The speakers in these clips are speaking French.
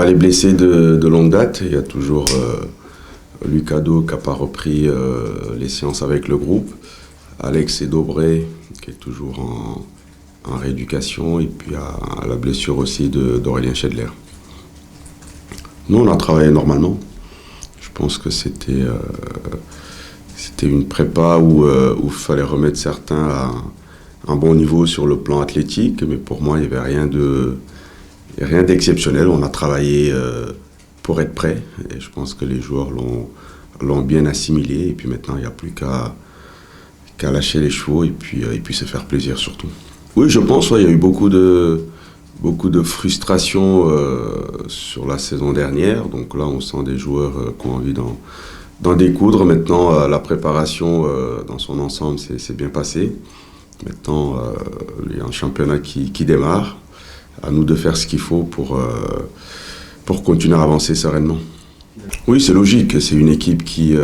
Bah, les blessés de longue date, il y a toujours Lucado qui n'a pas repris les séances avec le groupe, Alex et Dobré qui est toujours en rééducation, et puis à la blessure aussi d'Aurélien Schedler. Nous, on a travaillé normalement. Je pense que c'était une prépa où il fallait remettre certains à un bon niveau sur le plan athlétique, mais pour moi, il n'y avait rien d'exceptionnel. On a travaillé pour être prêt, et je pense que les joueurs l'ont bien assimilé, et puis maintenant, il n'y a plus qu'à lâcher les chevaux et puis se faire plaisir surtout. Oui, je pense, ouais, il y a eu beaucoup de frustration sur la saison dernière. Donc là, on sent des joueurs qui ont envie d'en découdre. Maintenant, la préparation dans son ensemble s'est bien passée. Maintenant, il y a un championnat qui démarre. À nous de faire ce qu'il faut pour continuer à avancer sereinement. Oui, c'est logique. C'est une équipe qui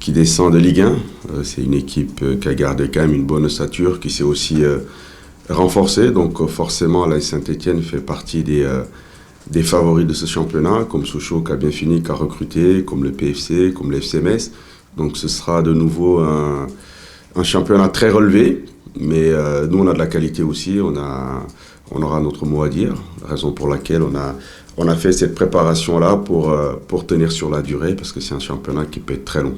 descend de Ligue 1. C'est une équipe qui a gardé quand même une bonne ossature, qui s'est aussi renforcée. Donc forcément, l'AS Saint-Étienne fait partie des favoris de ce championnat, comme Sochaux qui a bien fini, qui a recruté, comme le PFC, comme le FC Metz. Donc ce sera de nouveau un championnat très relevé. Mais nous, on a de la qualité aussi. On aura notre mot à dire. Raison pour laquelle on a fait cette préparation-là pour tenir sur la durée, parce que c'est un championnat qui peut être très long.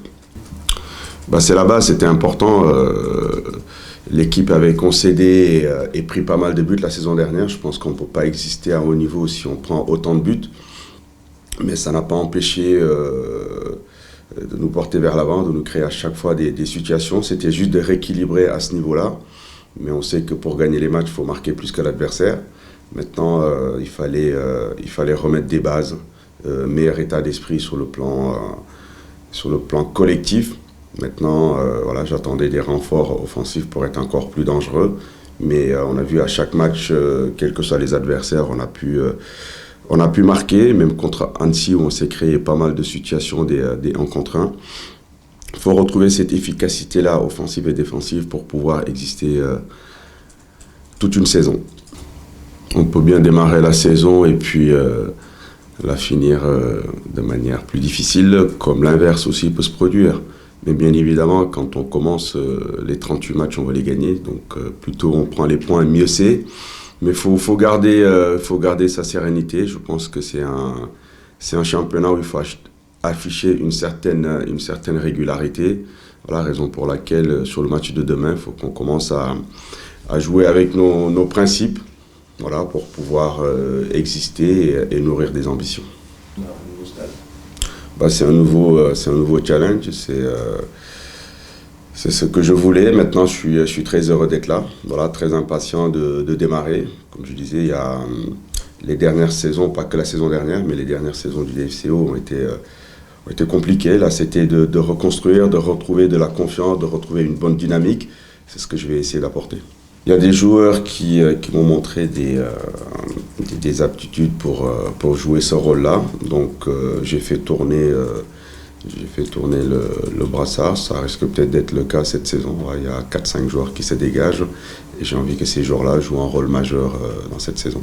Bah, c'est là-bas, c'était important. L'équipe avait concédé et pris pas mal de buts la saison dernière. Je pense qu'on ne peut pas exister à haut niveau si on prend autant de buts. Mais ça n'a pas empêché de nous porter vers l'avant, de nous créer à chaque fois des situations. C'était juste de rééquilibrer à ce niveau-là. Mais on sait que pour gagner les matchs, il faut marquer plus que l'adversaire. Maintenant, il fallait remettre des bases, meilleur état d'esprit sur le plan collectif. Maintenant, voilà, j'attendais des renforts offensifs pour être encore plus dangereux. Mais on a vu à chaque match, quels que soient les adversaires, on a pu marquer, même contre Annecy où on s'est créé pas mal de situations, des 1 contre 1. Il faut retrouver cette efficacité-là, offensive et défensive, pour pouvoir exister toute une saison. On peut bien démarrer la saison et puis la finir de manière plus difficile, comme l'inverse aussi peut se produire. Mais bien évidemment, quand on commence les 38 matchs, on va les gagner. Donc plutôt on prend les points, mieux c'est. Mais il faut garder sa sérénité. Je pense que c'est un championnat où il faut afficher une certaine régularité. Voilà la raison pour laquelle, sur le match de demain, il faut qu'on commence à jouer avec nos principes, voilà, pour pouvoir exister et nourrir des ambitions. Bah, c'est un nouveau challenge, c'est ce que je voulais. Maintenant, je suis très heureux d'être là, voilà, très impatient de démarrer. Comme je disais, il y a les dernières saisons, pas que la saison dernière, mais les dernières saisons du DFCO ont été compliquées. Là, c'était de reconstruire, de retrouver de la confiance, de retrouver une bonne dynamique. C'est ce que je vais essayer d'apporter. Il y a des joueurs qui m'ont montré des aptitudes pour jouer ce rôle-là. Donc j'ai fait tourner le brassard. Ça risque peut-être d'être le cas cette saison. Il y a 4-5 joueurs qui se dégagent et j'ai envie que ces joueurs-là jouent un rôle majeur dans cette saison.